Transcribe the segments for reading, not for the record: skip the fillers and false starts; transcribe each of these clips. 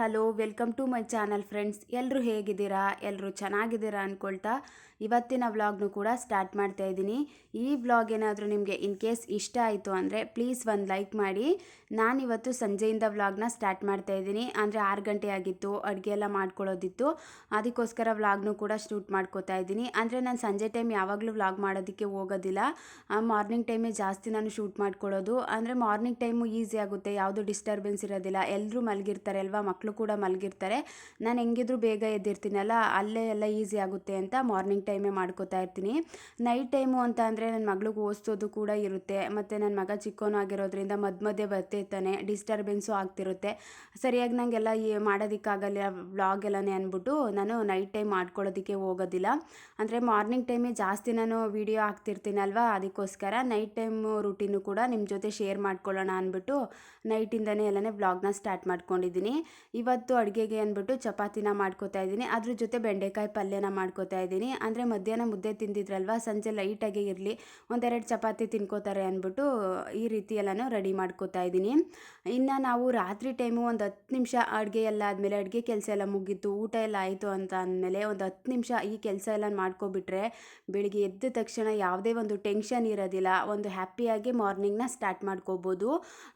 Hello welcome to my channel friends. ಎಲ್ಲರೂ ಹೇಗಿದ್ದೀರಾ? ಎಲ್ಲರೂ ಚೆನ್ನಾಗಿದ್ದೀರಾ ಅಂದ್ಕೊಳ್ತಾ ಇವತ್ತಿನ ವ್ಲಾಗ್ನು ಕೂಡ ಸ್ಟಾರ್ಟ್ ಮಾಡ್ತಾ ಇದ್ದೀನಿ. ಈ ವ್ಲಾಗ್ ಏನಾದರೂ ನಿಮಗೆ ಇನ್ ಕೇಸ್ ಇಷ್ಟ ಆಯಿತು ಅಂದರೆ ಪ್ಲೀಸ್ ಒಂದು ಲೈಕ್ ಮಾಡಿ. ನಾನಿವತ್ತು ಸಂಜೆಯಿಂದ ವ್ಲಾಗ್ನ ಸ್ಟಾರ್ಟ್ ಮಾಡ್ತಾ ಇದ್ದೀನಿ. ಅಂದರೆ 6 ಗಂಟೆ ಆಗಿತ್ತು, ಅಡುಗೆ ಎಲ್ಲ ಮಾಡ್ಕೊಳ್ಳೋದಿತ್ತು, ಅದಕ್ಕೋಸ್ಕರ ವ್ಲಾಗ್ನು ಕೂಡ ಶೂಟ್ ಮಾಡ್ಕೋತಾ ಇದ್ದೀನಿ. ಅಂದರೆ ನಾನು ಸಂಜೆ ಟೈಮ್ ಯಾವಾಗಲೂ ವ್ಲಾಗ್ ಮಾಡೋದಕ್ಕೆ ಹೋಗೋದಿಲ್ಲ, ಮಾರ್ನಿಂಗ್ ಟೈಮೇ ಜಾಸ್ತಿ ನಾನು ಶೂಟ್ ಮಾಡ್ಕೊಳ್ಳೋದು. ಅಂದರೆ ಮಾರ್ನಿಂಗ್ ಟೈಮು ಈಸಿ ಆಗುತ್ತೆ, ಯಾವುದು ಡಿಸ್ಟರ್ಬೆನ್ಸ್ ಇರೋದಿಲ್ಲ, ಎಲ್ಲರೂ ಮಲಗಿರ್ತಾರೆ ಅಲ್ವಾ, ಮಕ್ಕಳು ಕೂಡ ಮಲಗಿರ್ತಾರೆ. ನಾನು ಹೆಂಗಿದ್ರು ಬೇಗ ಎದ್ದಿರ್ತೀನಲ್ಲ, ಅಲ್ಲೇ ಎಲ್ಲ ಈಸಿ ಆಗುತ್ತೆ ಅಂತ ಮಾರ್ನಿಂಗ್ ಟೈಮೇ ಮಾಡ್ಕೋತಾ ಇರ್ತೀನಿ. ನೈಟ್ ಟೈಮು ಅಂತ ಅಂದರೆ ನನ್ನ ಮಗಳಿಗೆ ಓದಿಸೋದು ಕೂಡ ಇರುತ್ತೆ, ಮತ್ತು ನನ್ನ ಮಗ ಚಿಕ್ಕವನು ಆಗಿರೋದ್ರಿಂದ ಮಧ್ಯೆ ಬರ್ತಿರ್ತಾನೆ, ಡಿಸ್ಟರ್ಬೆನ್ಸು ಆಗ್ತಿರುತ್ತೆ. ಸರಿಯಾಗಿ ನನಗೆಲ್ಲ ಮಾಡೋದಕ್ಕಾಗಲ್ಲ ವ್ಲಾಗ್ ಎಲ್ಲನೇ ಅಂದ್ಬಿಟ್ಟು ನಾನು ನೈಟ್ ಟೈಮ್ ಮಾಡ್ಕೊಳ್ಳೋದಕ್ಕೆ ಹೋಗೋದಿಲ್ಲ. ಅಂದರೆ ಮಾರ್ನಿಂಗ್ ಟೈಮೇ ಜಾಸ್ತಿ ನಾನು ವಿಡಿಯೋ ಹಾಕ್ತಿರ್ತೀನಲ್ವ, ಅದಕ್ಕೋಸ್ಕರ ನೈಟ್ ಟೈಮು ರೂಟೀನು ಕೂಡ ನಿಮ್ಮ ಜೊತೆ ಶೇರ್ ಮಾಡ್ಕೊಳ್ಳೋಣ ಅಂದ್ಬಿಟ್ಟು ನೈಟಿಂದನೇ ಎಲ್ಲನೇ ವ್ಲಾಗ್ನ ಸ್ಟಾರ್ಟ್ ಮಾಡ್ಕೊಂಡಿದ್ದೀನಿ. ಇವತ್ತು ಅಡುಗೆಗೆ ಅಂದ್ಬಿಟ್ಟು ಚಪಾತಿನ ಮಾಡ್ಕೋತಾ ಇದ್ದೀನಿ, ಅದ್ರ ಜೊತೆ ಬೆಂಡೆಕಾಯಿ ಪಲ್ಯನ ಮಾಡ್ಕೋತಾ ಇದ್ದೀನಿ. ಅಂದರೆ ಮಧ್ಯಾಹ್ನ ಮುದ್ದೆ ತಿಂದಿದ್ರಲ್ವ, ಸಂಜೆ ಲೈಟಾಗಿ ಇರಲಿ, ಒಂದೆರಡು ಚಪಾತಿ ತಿನ್ಕೋತಾರೆ ಅಂದ್ಬಿಟ್ಟು ಈ ರೀತಿ ಎಲ್ಲನೂ ರೆಡಿ ಮಾಡ್ಕೋತಾ ಇದ್ದೀನಿ. ಇನ್ನು ನಾವು ರಾತ್ರಿ ಟೈಮು ಒಂದು 10 ನಿಮಿಷ ಅಡುಗೆ ಎಲ್ಲ ಆದಮೇಲೆ, ಅಡುಗೆ ಕೆಲಸ ಎಲ್ಲ ಮುಗೀತು, ಊಟ ಎಲ್ಲ ಆಯಿತು ಅಂತ ಅಂದಮೇಲೆ ಒಂದು 10 ನಿಮಿಷ ಈ ಕೆಲಸ ಎಲ್ಲ ಮಾಡ್ಕೊಬಿಟ್ರೆ ಬೆಳಿಗ್ಗೆ ಎದ್ದ ತಕ್ಷಣ ಯಾವುದೇ ಒಂದು ಟೆನ್ಷನ್ ಇರೋದಿಲ್ಲ, ಒಂದು ಹ್ಯಾಪಿಯಾಗಿ ಮಾರ್ನಿಂಗ್ನ ಸ್ಟಾರ್ಟ್ ಮಾಡ್ಕೋಬೋದು.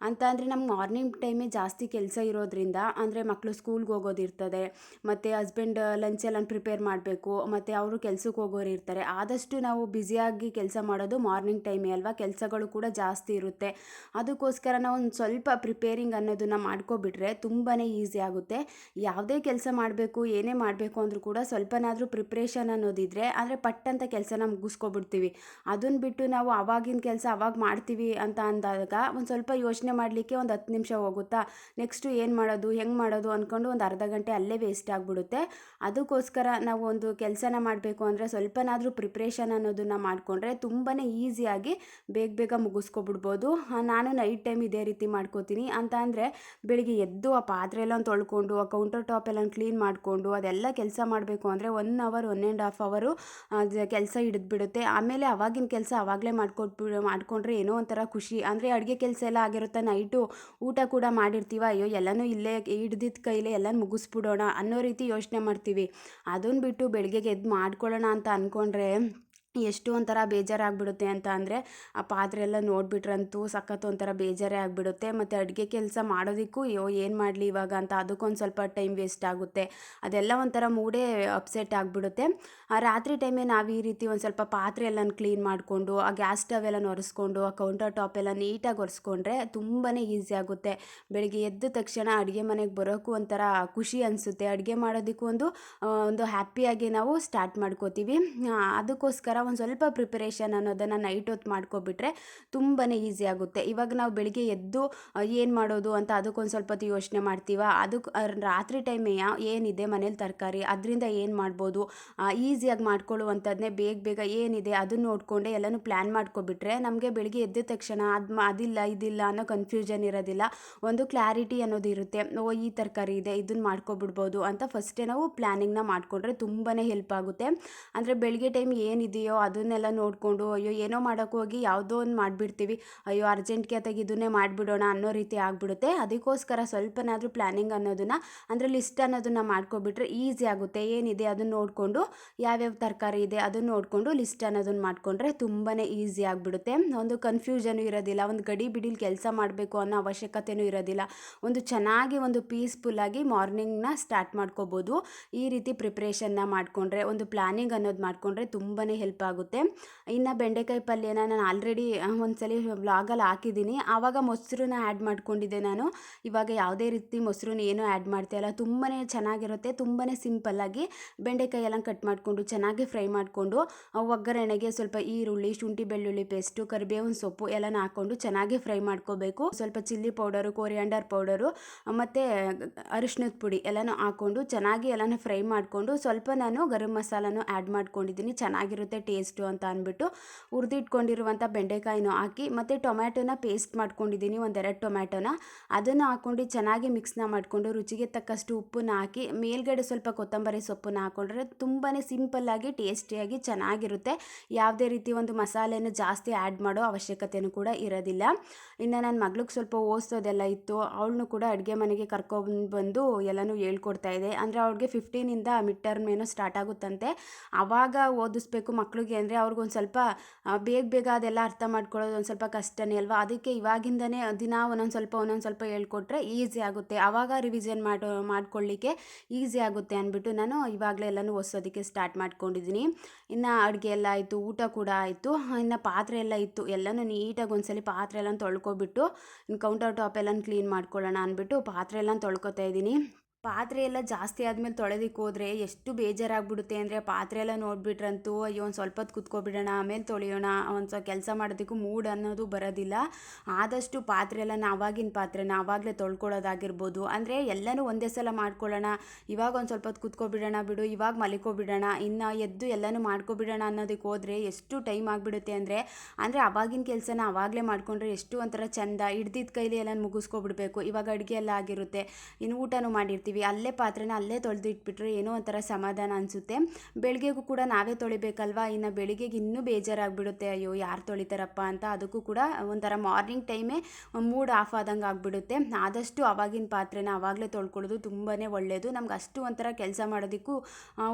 ಅಂತ ಅಂದರೆ ನಮ್ಗೆ ಮಾರ್ನಿಂಗ್ ಟೈಮೇ ಜಾಸ್ತಿ ಕೆಲಸ ಇರೋದ್ರಿಂದ, ಅಂದರೆ ಮಕ್ಕಳು ಸ್ಕೂಲ್ಗೆ ಹೋಗೋದಿರ್ತದೆ, ಮತ್ತು ಹಸ್ಬೆಂಡ್ ಲಂಚ್ ಎಲ್ಲ ಪ್ರಿಪೇರ್ ಮಾಡಬೇಕು, ಮತ್ತು ಅವರು ಕೆಲ್ಸಕ್ಕೆ ಹೋಗೋರು ಇರ್ತಾರೆ. ಆದಷ್ಟು ನಾವು ಬ್ಯುಸಿಯಾಗಿ ಕೆಲಸ ಮಾಡೋದು ಮಾರ್ನಿಂಗ್ ಟೈಮೇ ಅಲ್ವಾ, ಕೆಲಸಗಳು ಕೂಡ ಜಾಸ್ತಿ ಇರುತ್ತೆ. ಅದಕ್ಕೋಸ್ಕರ ನಾವು ಒಂದು ಸ್ವಲ್ಪ ಪ್ರಿಪೇರಿಂಗ್ ಅನ್ನೋದನ್ನು ಮಾಡ್ಕೊಬಿಟ್ರೆ ತುಂಬಾ ಈಸಿ ಆಗುತ್ತೆ. ಯಾವುದೇ ಕೆಲಸ ಮಾಡಬೇಕು, ಏನೇ ಮಾಡಬೇಕು ಅಂದರೂ ಕೂಡ ಸ್ವಲ್ಪನಾದರೂ ಪ್ರಿಪ್ರೇಷನ್ ಅನ್ನೋದಿದ್ರೆ, ಅಂದರೆ ಪಟ್ಟಂತ ಕೆಲಸನ ಮುಗಿಸ್ಕೊಬಿಡ್ತೀವಿ. ಅದನ್ನು ಬಿಟ್ಟು ನಾವು ಆವಾಗಿನ ಕೆಲಸ ಆವಾಗ ಮಾಡ್ತೀವಿ ಅಂತ ಅಂದಾಗ ಒಂದು ಸ್ವಲ್ಪ ಯೋಚನೆ ಮಾಡಲಿಕ್ಕೆ ಒಂದು 10 ನಿಮಿಷ ಹೋಗುತ್ತಾ, ನೆಕ್ಸ್ಟು ಏನು ಮಾಡೋದು, ಹೆಂಗೆ ಮಾಡೋದು ಅಂದ್ಕೊಂಡು ಒಂದು ಅರ್ಧ ಗಂಟೆ ಅಲ್ಲೇ ವೇಸ್ಟ್ ಆಗಿಬಿಡುತ್ತೆ. ಅದಕ್ಕೋಸ್ಕರ ನಾವು ಒಂದು ಕೆಲಸನ ಮಾಡಬೇಕು ಅಂದರೆ ಸ್ವಲ್ಪನಾದರೂ ಪ್ರಿಪ್ರೇಷನ್ ಅನ್ನೋದನ್ನು ಮಾಡಿಕೊಂಡ್ರೆ ತುಂಬಾ ಈಸಿಯಾಗಿ ಬೇಗ ಮುಗಿಸ್ಕೊಬಿಡ್ಬೋದು. ನಾನು ನೈಟ್ ಟೈಮ್ ಇದೇ ರೀತಿ ಮಾಡ್ಕೋತೀನಿ. ಅಂತ ಅಂದರೆ ಬೆಳಿಗ್ಗೆ ಎದ್ದು ಆ ಪಾತ್ರೆ ಎಲ್ಲ ತೊಳ್ಕೊಂಡು, ಆ ಕೌಂಟರ್ ಟಾಪ್ ಎಲ್ಲ ಕ್ಲೀನ್ ಮಾಡಿಕೊಂಡು ಅದೆಲ್ಲ ಕೆಲಸ ಮಾಡಬೇಕು ಅಂದರೆ 1 ಅವರ್ 1.5 ಅವರು ಕೆಲಸ ಹಿಡಿದ್ಬಿಡುತ್ತೆ. ಆಮೇಲೆ ಅವಾಗಿನ ಕೆಲಸ ಆವಾಗಲೇ ಮಾಡಿಕೊಂಡ್ರೆ ಏನೋ ಒಂಥರ ಖುಷಿ. ಅಂದರೆ ಅಡುಗೆ ಕೆಲಸ ಎಲ್ಲ ಆಗಿರುತ್ತೆ, ನೈಟು ಊಟ ಕೂಡ ಮಾಡಿರ್ತೀವ, ಅಯ್ಯೋ ಎಲ್ಲನೂ ಇಲ್ಲೇ ಹಿಡ್ದಿದ್ದ ಕೈಲೇ ಎಲ್ಲ ಮುಗಿಸ್ಬಿಡೋಣ ಅನ್ನೋ ರೀತಿ ಯೋಚನೆ ಮಾಡ್ತೀವಿ. ಅದನ್ನು ಬಿಟ್ಟು ಬೆಳಗ್ಗೆಗೆ ಎದ್ದು ಮಾಡ್ಕೊಳ್ಳೋಣ ಅಂತ ಅಂದ್ಕೊಂಡ್ರೆ ಎಷ್ಟು ಒಂಥರ ಬೇಜಾರಾಗ್ಬಿಡುತ್ತೆ ಅಂತ ಅಂದರೆ, ಆ ಪಾತ್ರೆ ಎಲ್ಲ ನೋಡಿಬಿಟ್ರಂತೂ ಸಖತ್ ಒಂಥರ ಬೇಜಾರೇ ಆಗಿಬಿಡುತ್ತೆ. ಮತ್ತು ಅಡುಗೆ ಕೆಲಸ ಮಾಡೋದಕ್ಕೂ ಅಯ್ಯೋ ಏನು ಮಾಡಲಿ ಇವಾಗ ಅಂತ ಅದಕ್ಕೊಂದು ಸ್ವಲ್ಪ ಟೈಮ್ ವೇಸ್ಟ್ ಆಗುತ್ತೆ. ಅದೆಲ್ಲ ಒಂಥರ ಮೂಡೇ ಅಪ್ಸೆಟ್ ಆಗಿಬಿಡುತ್ತೆ. ಆ ರಾತ್ರಿ ಟೈಮೇ ನಾವು ಈ ರೀತಿ ಒಂದು ಸ್ವಲ್ಪ ಪಾತ್ರೆ ಎಲ್ಲ ಕ್ಲೀನ್ ಮಾಡಿಕೊಂಡು, ಆ ಗ್ಯಾಸ್ ಸ್ಟವ್ ಎಲ್ಲ ಒರೆಸ್ಕೊಂಡು, ಆ ಕೌಂಟರ್ ಟಾಪ್ ಎಲ್ಲ ನೀಟಾಗಿ ಒರೆಸ್ಕೊಂಡ್ರೆ ತುಂಬಾ ಈಸಿ ಆಗುತ್ತೆ. ಬೆಳಿಗ್ಗೆ ಎದ್ದ ತಕ್ಷಣ ಅಡುಗೆ ಮನೆಗೆ ಬರೋಕ್ಕೂ ಒಂಥರ ಖುಷಿ ಅನಿಸುತ್ತೆ, ಅಡುಗೆ ಮಾಡೋದಕ್ಕೂ ಒಂದು ಹ್ಯಾಪಿಯಾಗಿ ನಾವು ಸ್ಟಾರ್ಟ್ ಮಾಡ್ಕೋತೀವಿ. ಅದಕ್ಕೋಸ್ಕರ ಒಂದು ಸ್ವಲ್ಪ ಪ್ರಿಪರೇಷನ್ ಅನ್ನೋದನ್ನು ನೈಟ್ ಹೊತ್ತು ಮಾಡ್ಕೊಬಿಟ್ರೆ ತುಂಬಾ ಈಸಿ ಆಗುತ್ತೆ. ಇವಾಗ ನಾವು ಬೆಳಿಗ್ಗೆ ಎದ್ದು ಏನು ಮಾಡೋದು ಅಂತ ಅದಕ್ಕೊಂದು ಸ್ವಲ್ಪ ಹೊತ್ತು ಯೋಚನೆ ಮಾಡ್ತೀವ. ಅದಕ್ಕೆ ರಾತ್ರಿ ಟೈಮೇ ಏನಿದೆ ಮನೇಲಿ ತರಕಾರಿ, ಅದರಿಂದ ಏನು ಮಾಡ್ಬೋದು, ಈಸಿಯಾಗಿ ಮಾಡ್ಕೊಳ್ಳುವಂಥದ್ದನ್ನೇ ಬೇಗ ಏನಿದೆ ಅದನ್ನು ನೋಡಿಕೊಂಡೆ ಎಲ್ಲನೂ ಪ್ಲ್ಯಾನ್ ಮಾಡ್ಕೊಬಿಟ್ರೆ ನಮಗೆ ಬೆಳಿಗ್ಗೆ ಎದ್ದ ತಕ್ಷಣ ಅದಿಲ್ಲ ಇದಿಲ್ಲ ಅನ್ನೋ ಕನ್ಫ್ಯೂಷನ್ ಇರೋದಿಲ್ಲ, ಒಂದು ಕ್ಲಾರಿಟಿ ಅನ್ನೋದು ಇರುತ್ತೆ. ಓ ಈ ತರಕಾರಿ ಇದೆ, ಇದನ್ನು ಮಾಡ್ಕೊಬಿಡ್ಬೋದು ಅಂತ ಫಸ್ಟೇ ನಾವು ಪ್ಲ್ಯಾನಿಂಗ್ನ ಮಾಡಿಕೊಂಡ್ರೆ ತುಂಬಾ ಹೆಲ್ಪ್ ಆಗುತ್ತೆ. ಅಂದರೆ ಬೆಳಿಗ್ಗೆ ಟೈಮ್ ಏನಿದೆಯೋ ಅದನ್ನೆಲ್ಲ ನೋಡಿಕೊಂಡು ಅಯ್ಯೋ ಏನೋ ಮಾಡೋಕ್ಕೆ ಹೋಗಿ ಯಾವುದೋ ಒಂದು ಮಾಡಿಬಿಡ್ತೀವಿ, ಅಯ್ಯೋ ಅರ್ಜೆಂಟ್ಗೆ ಅತ್ತಾಗ ಇದನ್ನೇ ಮಾಡಿಬಿಡೋಣ ಅನ್ನೋ ರೀತಿ ಆಗಿಬಿಡುತ್ತೆ. ಅದಕ್ಕೋಸ್ಕರ ಸ್ವಲ್ಪನಾದರೂ ಪ್ಲ್ಯಾನಿಂಗ್ ಅನ್ನೋದನ್ನು, ಅಂದರೆ ಲಿಸ್ಟ್ ಅನ್ನೋದನ್ನು ಮಾಡ್ಕೊಬಿಟ್ರೆ ಈಸಿ ಆಗುತ್ತೆ. ಏನಿದೆ ಅದನ್ನು ನೋಡಿಕೊಂಡು, ಯಾವ್ಯಾವ ತರಕಾರಿ ಇದೆ ಅದನ್ನು ನೋಡಿಕೊಂಡು ಲಿಸ್ಟ್ ಅನ್ನೋದನ್ನು ಮಾಡಿಕೊಂಡ್ರೆ ತುಂಬಾ ಈಸಿ ಆಗಿಬಿಡುತ್ತೆ. ಒಂದು ಕನ್ಫ್ಯೂಷನು ಇರೋದಿಲ್ಲ, ಒಂದು ಗಡಿ ಬಿಡಿಲಿ ಕೆಲಸ ಮಾಡಬೇಕು ಅನ್ನೋ ಅವಶ್ಯಕತೆಯೂ ಇರೋದಿಲ್ಲ. ಒಂದು ಚೆನ್ನಾಗಿ ಒಂದು ಪೀಸ್ಫುಲ್ಲಾಗಿ ಮಾರ್ನಿಂಗ್ನ ಸ್ಟಾರ್ಟ್ ಮಾಡ್ಕೋಬೋದು. ಈ ರೀತಿ ಪ್ರಿಪ್ರೇಷನ್ನ ಮಾಡಿಕೊಂಡ್ರೆ, ಒಂದು ಪ್ಲ್ಯಾನಿಂಗ್ ಅನ್ನೋದು ಮಾಡಿಕೊಂಡ್ರೆ ತುಂಬಾ ಹೆಲ್ಪ್ ಆಗುತ್ತೆ. ಇನ್ನು ಬೆಂಡೆಕಾಯಿ ಪಲ್ಯನ ನಾನು ಆಲ್ರೆಡಿ ಒಂದ್ಸಲಿ ವ್ಲಾಗಲ್ಲಿ ಹಾಕಿದ್ದೀನಿ, ಆವಾಗ ಮೊಸರನ್ನ ಆ್ಯಡ್ ಮಾಡ್ಕೊಂಡಿದ್ದೆ ನಾನು. ಇವಾಗ ಯಾವುದೇ ರೀತಿ ಮೊಸರನ್ನ ಏನೂ ಆ್ಯಡ್ ಮಾಡ್ತಾಯಿಲ್ಲ, ತುಂಬಾ ಚೆನ್ನಾಗಿರುತ್ತೆ. ತುಂಬಾ ಸಿಂಪಲ್ಲಾಗಿ ಬೆಂಡೆಕಾಯಿ ಎಲ್ಲ ಕಟ್ ಮಾಡಿಕೊಂಡು ಚೆನ್ನಾಗಿ ಫ್ರೈ ಮಾಡಿಕೊಂಡು, ಒಗ್ಗರಣೆಗೆ ಸ್ವಲ್ಪ ಈರುಳ್ಳಿ, ಶುಂಠಿ ಬೆಳ್ಳುಳ್ಳಿ ಪೇಸ್ಟು, ಕರಿಬೇವಿನ ಸೊಪ್ಪು ಎಲ್ಲನ ಹಾಕ್ಕೊಂಡು ಚೆನ್ನಾಗಿ ಫ್ರೈ ಮಾಡ್ಕೋಬೇಕು. ಸ್ವಲ್ಪ ಚಿಲ್ಲಿ ಪೌಡರು, ಕೊರಿಯಾಂಡರ್ ಪೌಡರು ಮತ್ತು ಅರಿಶಿಣದ ಪುಡಿ ಎಲ್ಲನೂ ಹಾಕ್ಕೊಂಡು ಚೆನ್ನಾಗಿ ಎಲ್ಲನೂ ಫ್ರೈ ಮಾಡಿಕೊಂಡು ಸ್ವಲ್ಪ ನಾನು ಗರಂ ಮಸಾಲನೂ ಆ್ಯಡ್ ಮಾಡ್ಕೊಂಡಿದ್ದೀನಿ. ಚೆನ್ನಾಗಿರುತ್ತೆ, ಟೇಸ್ಟು ಅಂತ ಅಂದ್ಬಿಟ್ಟು ಹುರಿದಿಟ್ಕೊಂಡಿರುವಂಥ ಬೆಂಡೆಕಾಯಿನೂ ಹಾಕಿ ಮತ್ತು ಟೊಮ್ಯಾಟೊನ ಪೇಸ್ಟ್ ಮಾಡ್ಕೊಂಡಿದ್ದೀನಿ, ಒಂದೆರಡು ಟೊಮ್ಯಾಟೊನ ಅದನ್ನು ಹಾಕ್ಕೊಂಡು ಚೆನ್ನಾಗಿ ಮಿಕ್ಸ್ನ ಮಾಡಿಕೊಂಡು ರುಚಿಗೆ ತಕ್ಕಷ್ಟು ಉಪ್ಪನ್ನ ಹಾಕಿ ಮೇಲ್ಗಡೆ ಸ್ವಲ್ಪ ಕೊತ್ತಂಬರಿ ಸೊಪ್ಪನ್ನ ಹಾಕ್ಕೊಂಡ್ರೆ ತುಂಬಾ ಸಿಂಪಲ್ಲಾಗಿ ಟೇಸ್ಟಿಯಾಗಿ ಚೆನ್ನಾಗಿರುತ್ತೆ. ಯಾವುದೇ ರೀತಿ ಒಂದು ಮಸಾಲೆಯನ್ನು ಜಾಸ್ತಿ ಆ್ಯಡ್ ಮಾಡೋ ಅವಶ್ಯಕತೆಯೂ ಕೂಡ ಇರೋದಿಲ್ಲ. ಇನ್ನು ನನ್ನ ಮಗಳಿಗೆ ಸ್ವಲ್ಪ ಓದಿಸೋದೆಲ್ಲ ಇತ್ತು, ಅವಳನ್ನು ಕೂಡ ಅಡುಗೆ ಮನೆಗೆ ಕರ್ಕೊಂಡ್ಬಂದು ಎಲ್ಲನೂ ಹೇಳ್ಕೊಡ್ತಾ ಇದೆ. ಅಂದರೆ ಅವ್ಳಿಗೆ 15ಇಂದ ಮಿಡ್ ಟರ್ಮ್ ಏನೋ ಸ್ಟಾರ್ಟ್ ಆಗುತ್ತಂತೆ, ಆವಾಗ ಓದಿಸ್ಬೇಕು ಮಕ್ಕಳಿಗೆ. ಅಂದರೆ ಅವ್ರಿಗೊಂದು ಸ್ವಲ್ಪ ಬೇಗ ಅದೆಲ್ಲ ಅರ್ಥ ಮಾಡ್ಕೊಳ್ಳೋದು ಒಂದು ಸ್ವಲ್ಪ ಕಷ್ಟನೇ ಅಲ್ವಾ. ಅದಕ್ಕೆ ಇವಾಗಿಂದನೇ ದಿನ ಒಂದೊಂದು ಸ್ವಲ್ಪ ಹೇಳ್ಕೊಟ್ರೆ ಈಸಿ ಆಗುತ್ತೆ, ಆವಾಗ ರಿವಿಷನ್ ಮಾಡ್ಕೊಳ್ಳಿಕ್ಕೆ ಈಸಿ ಆಗುತ್ತೆ ಅಂದ್ಬಿಟ್ಟು ನಾನು ಇವಾಗಲೇ ಎಲ್ಲನೂ ಓದಿಸೋದಕ್ಕೆ ಸ್ಟಾರ್ಟ್ ಮಾಡ್ಕೊಂಡಿದ್ದೀನಿ. ಇನ್ನು ಅಡುಗೆ ಎಲ್ಲ ಆಯಿತು, ಊಟ ಕೂಡ ಆಯಿತು. ಇನ್ನು ಪಾತ್ರೆ ಎಲ್ಲ ಇತ್ತು, ಎಲ್ಲನೂ ನೀಟಾಗಿ ಒಂದ್ಸಲಿ ಪಾತ್ರೆ ಎಲ್ಲ ತೊಳ್ಕೊಬಿಟ್ಟು ಇನ್ನು ಕೌಂಟರ್ ಟಾಪ್ ಎಲ್ಲ ಕ್ಲೀನ್ ಮಾಡ್ಕೊಳ್ಳೋಣ ಅಂದ್ಬಿಟ್ಟು ಪಾತ್ರೆ ಎಲ್ಲ ತೊಳ್ಕೊತಾ ಇದ್ದೀನಿ. ಪಾತ್ರೆ ಎಲ್ಲ ಜಾಸ್ತಿ ಆದಮೇಲೆ ತೊಳೆದಿಕ್ಕೆ ಹೋದರೆ ಎಷ್ಟು ಬೇಜಾರಾಗ್ಬಿಡುತ್ತೆ ಅಂದರೆ, ಪಾತ್ರೆ ಎಲ್ಲ ನೋಡಿಬಿಟ್ರಂತೂ ಅಯ್ಯೋ ಒಂದು ಸ್ವಲ್ಪ ಹೊತ್ತು ಕುತ್ಕೊಬಿಡೋಣ ಆಮೇಲೆ ತೊಳೆಯೋಣ, ಒಂದು ಕೆಲಸ ಮಾಡೋದಕ್ಕೂ ಮೂಡ್ ಅನ್ನೋದು ಬರೋದಿಲ್ಲ. ಆದಷ್ಟು ಪಾತ್ರೆ ಎಲ್ಲ ಆವಾಗಿನ ಪಾತ್ರೆನ ಆವಾಗಲೇ ತೊಳ್ಕೊಳ್ಳೋದಾಗಿರ್ಬೋದು. ಅಂದರೆ ಎಲ್ಲನೂ ಒಂದೇ ಸಲ ಮಾಡ್ಕೊಳ್ಳೋಣ, ಇವಾಗ ಒಂದು ಸ್ವಲ್ಪ ಹೊತ್ತು ಕುತ್ಕೊಬಿಡೋಣ ಬಿಡು, ಇವಾಗ ಮಲಿಕೊಬಿಡೋಣ, ಇನ್ನು ಎದ್ದು ಎಲ್ಲನೂ ಮಾಡ್ಕೊಬಿಡೋಣ ಅನ್ನೋದಕ್ಕೆ ಹೋದರೆ ಎಷ್ಟು ಟೈಮ್ ಆಗಿಬಿಡುತ್ತೆ ಅಂದರೆ ಆವಾಗಿನ ಕೆಲಸನ ಆವಾಗಲೇ ಮಾಡಿಕೊಂಡ್ರೆ ಎಷ್ಟು ಒಂಥರ ಚೆಂದ, ಹಿಡ್ದಿದ್ದ ಕೈಲಿ ಎಲ್ಲ ಮುಗಿಸ್ಕೊಬಿಡ್ಬೇಕು. ಇವಾಗ ಅಡುಗೆ ಎಲ್ಲ ಆಗಿರುತ್ತೆ, ಇನ್ನು ಊಟನೂ ಮಾಡಿರ್ತೀವಿ, ಅಲ್ಲೇ ಪಾತ್ರೆನ ಅಲ್ಲೇ ತೊಳೆದು ಇಟ್ಬಿಟ್ರೆ ಏನೋ ಒಂಥರ ಸಮಾಧಾನ ಅನಿಸುತ್ತೆ. ಬೆಳಗ್ಗೆಗೂ ಕೂಡ ನಾವೇ ತೊಳಿಬೇಕಲ್ವಾ, ಇನ್ನು ಬೆಳಿಗ್ಗೆಗೆ ಇನ್ನೂ ಬೇಜಾರಾಗ್ಬಿಡುತ್ತೆ, ಅಯ್ಯೋ ಯಾರು ತೊಳಿತಾರಪ್ಪ ಅಂತ. ಅದಕ್ಕೂ ಕೂಡ ಒಂಥರ ಮಾರ್ನಿಂಗ್ ಟೈಮೇ ಮೂಡ್ ಆಫ್ ಆದಂಗೆ ಆಗಿಬಿಡುತ್ತೆ. ಆದಷ್ಟು ಆವಾಗಿನ ಪಾತ್ರೆನ ಆವಾಗಲೇ ತೊಳ್ಕೊಳ್ಳೋದು ತುಂಬಾ ಒಳ್ಳೆಯದು. ನಮ್ಗೆ ಅಷ್ಟು ಒಂಥರ ಕೆಲಸ ಮಾಡೋದಕ್ಕೂ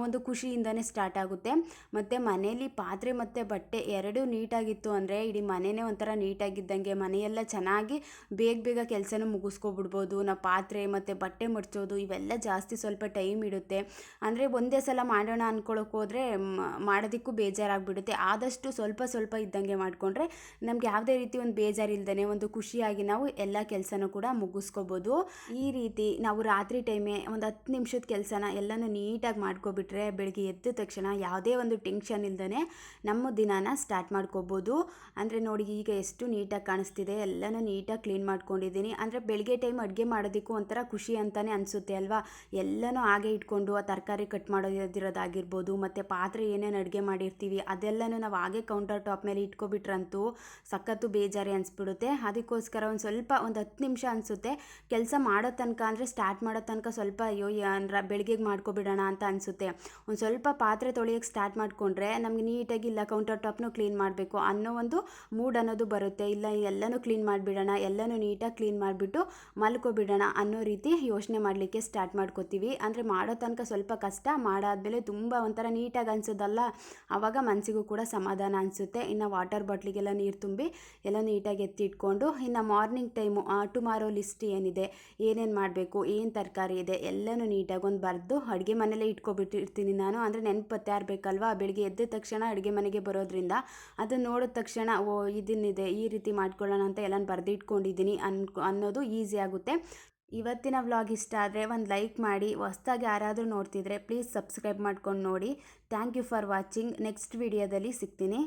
ಒಂದು ಖುಷಿಯಿಂದನೇ ಸ್ಟಾರ್ಟ್ ಆಗುತ್ತೆ. ಮತ್ತು ಮನೇಲಿ ಪಾತ್ರೆ ಮತ್ತು ಬಟ್ಟೆ ಎರಡೂ ನೀಟಾಗಿತ್ತು ಅಂದರೆ ಇಡೀ ಮನೆಯೇ ಒಂಥರ ನೀಟಾಗಿದ್ದಂಗೆ, ಮನೆಯೆಲ್ಲ ಚೆನ್ನಾಗಿ ಬೇಗ ಕೆಲಸನೂ ಮುಗಿಸ್ಕೊಬಿಡ್ಬೋದು. ನಾವು ಪಾತ್ರೆ ಮತ್ತು ಬಟ್ಟೆ ಮಡ್ಚೋದು ಇವೆಲ್ಲ ಜಾಸ್ತಿ ಸ್ವಲ್ಪ ಟೈಮ್ ಇಡುತ್ತೆ. ಅಂದರೆ ಒಂದೇ ಸಲ ಮಾಡೋಣ ಅಂದ್ಕೊಳ್ಳೋಕೆ ಹೋದರೆ ಮಾಡೋದಕ್ಕೂ ಬೇಜಾರಾಗಿಬಿಡುತ್ತೆ. ಆದಷ್ಟು ಸ್ವಲ್ಪ ಇದ್ದಂಗೆ ಮಾಡಿಕೊಂಡ್ರೆ ನಮ್ಗೆ ಯಾವುದೇ ರೀತಿ ಒಂದು ಬೇಜಾರಿಲ್ದೇ ಒಂದು ಖುಷಿಯಾಗಿ ನಾವು ಎಲ್ಲ ಕೆಲಸನೂ ಕೂಡ ಮುಗಿಸ್ಕೋಬೋದು. ಈ ರೀತಿ ನಾವು ರಾತ್ರಿ ಟೈಮೇ ಒಂದು 10 ನಿಮಿಷದ ಕೆಲಸನ ಎಲ್ಲನೂ ನೀಟಾಗಿ ಮಾಡ್ಕೊಬಿಟ್ರೆ ಬೆಳಗ್ಗೆ ಎದ್ದ ತಕ್ಷಣ ಯಾವುದೇ ಒಂದು ಟೆನ್ಷನ್ ಇಲ್ದೇ ನಮ್ಮ ದಿನಾನ ಸ್ಟಾರ್ಟ್ ಮಾಡ್ಕೋಬೋದು. ಅಂದರೆ ನೋಡಿ ಈಗ ಎಷ್ಟು ನೀಟಾಗಿ ಕಾಣಿಸ್ತಿದೆ, ಎಲ್ಲನೂ ನೀಟಾಗಿ ಕ್ಲೀನ್ ಮಾಡ್ಕೊಂಡಿದ್ದೀನಿ. ಅಂದರೆ ಬೆಳಗ್ಗೆ ಟೈಮ್ ಅಡುಗೆ ಮಾಡೋದಕ್ಕೂ ಒಂಥರ ಖುಷಿ ಅಂತಲೇ ಅನಿಸುತ್ತೆ ಅಲ್ವಾ. ಎಲ್ಲನೂ ಹಾಗೆ ಇಟ್ಕೊಂಡು ಆ ತರಕಾರಿ ಕಟ್ ಮಾಡೋದಿರೋದಾಗಿರ್ಬೋದು, ಮತ್ತು ಪಾತ್ರೆ ಏನೇನು ಅಡುಗೆ ಮಾಡಿರ್ತೀವಿ ಅದೆಲ್ಲನೂ ನಾವು ಹಾಗೆ ಕೌಂಟರ್ ಟಾಪ್ ಮೇಲೆ ಇಟ್ಕೊಬಿಟ್ರಂತೂ ಸಖತ್ತು ಬೇಜಾರೇ ಅನಿಸ್ಬಿಡುತ್ತೆ. ಅದಕ್ಕೋಸ್ಕರ ಒಂದು 10 ನಿಮಿಷ ಅನಿಸುತ್ತೆ ಕೆಲಸ ಮಾಡೋ ತನಕ. ಅಂದರೆ ಸ್ಟಾರ್ಟ್ ಮಾಡೋ ತನಕ ಸ್ವಲ್ಪ ಅಯ್ಯೋ ಬೆಳಗ್ಗೆಗೆ ಮಾಡ್ಕೊಬಿಡೋಣ ಅಂತ ಅನಿಸುತ್ತೆ. ಒಂದು ಸ್ವಲ್ಪ ಪಾತ್ರೆ ತೊಳೆಯೋಕ್ಕೆ ಸ್ಟಾರ್ಟ್ ಮಾಡಿಕೊಂಡ್ರೆ ನಮಗೆ ನೀಟಾಗಿ ಇಲ್ಲ ಕೌಂಟರ್ ಟಾಪ್ನೂ ಕ್ಲೀನ್ ಮಾಡಬೇಕು ಅನ್ನೋ ಒಂದು ಮೂಡ್ ಅನ್ನೋದು ಬರುತ್ತೆ. ಇಲ್ಲ ಎಲ್ಲನೂ ಕ್ಲೀನ್ ಮಾಡಿಬಿಡೋಣ, ಎಲ್ಲನೂ ನೀಟಾಗಿ ಕ್ಲೀನ್ ಮಾಡಿಬಿಟ್ಟು ಮಲ್ಕೊಬಿಡೋಣ ಅನ್ನೋ ರೀತಿ ಯೋಚನೆ ಮಾಡಲಿಕ್ಕೆ ಸ್ಟಾರ್ಟ್ ಮಾಡ್ಕೋತೀವಿ. ಅಂದರೆ ಮಾಡೋ ತನಕ ಸ್ವಲ್ಪ ಕಷ್ಟ, ಮಾಡಾದಮೇಲೆ ತುಂಬ ಒಂಥರ ನೀಟಾಗಿ ಅನಿಸೋದಲ್ಲ, ಆವಾಗ ಮನಸ್ಸಿಗೂ ಕೂಡ ಸಮಾಧಾನ ಅನಿಸುತ್ತೆ. ಇನ್ನು ವಾಟರ್ ಬಾಟ್ಲಿಗೆಲ್ಲ ನೀರು ತುಂಬಿ ಎಲ್ಲ ನೀಟಾಗಿ ಎತ್ತಿಟ್ಕೊಂಡು ಇನ್ನು ಮಾರ್ನಿಂಗ್ ಟೈಮು ಟುಮಾರೋ ಲಿಸ್ಟ್ ಏನಿದೆ, ಏನೇನು ಮಾಡಬೇಕು, ಏನು ತರಕಾರಿ ಇದೆ ಎಲ್ಲನೂ ನೀಟಾಗಿ ಒಂದು ಬರೆದು ಅಡುಗೆ ಮನೆಯಲ್ಲೇ ಇಟ್ಕೊಬಿಟ್ಟಿರ್ತೀನಿ ನಾನು. ಅಂದರೆ ನೆನಪು ತಯಾರಬೇಕಲ್ವಾ, ಬೆಳಿಗ್ಗೆ ಎದ್ದ ತಕ್ಷಣ ಅಡುಗೆ ಮನೆಗೆ ಬರೋದ್ರಿಂದ ಅದನ್ನು ನೋಡಿದ ತಕ್ಷಣ ಓ ಇದನ್ನಿದೆ ಈ ರೀತಿ ಮಾಡ್ಕೊಳ್ಳೋಣ ಅಂತ ಎಲ್ಲನೂ ಬರೆದು ಇಟ್ಕೊಂಡಿದ್ದೀನಿ ಅನ್ನೋದು ಈಸಿ ಆಗುತ್ತೆ. ಇವತ್ತಿನ ವ್ಲಾಗ್ ಇಷ್ಟ ಆದರೆ ಒಂದು ಲೈಕ್ ಮಾಡಿ, ಹೊಸ್ದಾಗಿ ಯಾರಾದರೂ ನೋಡ್ತಿದ್ರೆ ಪ್ಲೀಸ್ ಸಬ್ಸ್ಕ್ರೈಬ್ ಮಾಡ್ಕೊಂಡು ನೋಡಿ. Thank you for watching. Next ವಿಡಿಯೋದಲ್ಲಿ ಸಿಗ್ತೀನಿ.